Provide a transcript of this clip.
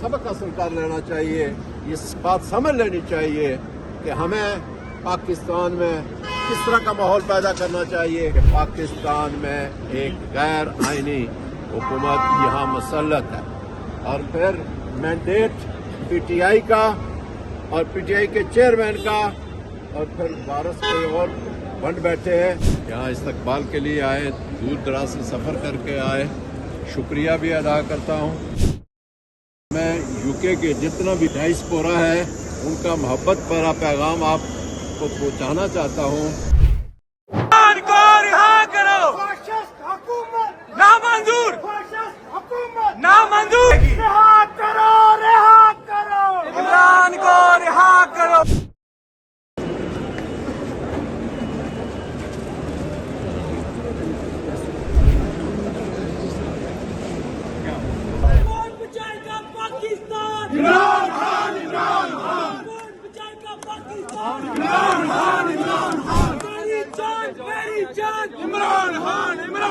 सबक हासिल कर लेना चाहिए, ये बात समझ लेनी चाहिए कि हमें पाकिस्तान में किस तरह का माहौल पैदा करना चाहिए कि पाकिस्तान में एक गैर आइनी हुकूमत यहाँ मुसल्लत है और फिर मैंडेट पीटीआई का और पीटीआई के चेयरमैन का और फिर वारस कोई और बन बैठे हैं। यहाँ इस्तकबाल के लिए आए, दूर दराज से सफ़र करके आए, शुक्रिया भी अदा करता हूँ। मैं यूके के जितना भी डायस्पोरा है उनका मोहब्बत भरा पैगाम आपको पहुँचाना चाहता हूँ। को रिहा करो, नामंजूर, नामंजूर, रिहा करो, इमरान को रिहा करो। कौन बचाएगा पाकिस्तान? इमरान खान, इमरान खान, कौन बचाएगा पाकिस्तान? इमरान खान, इमरान खान, मेरी जान, मेरी जान। इमरान खान, इमरान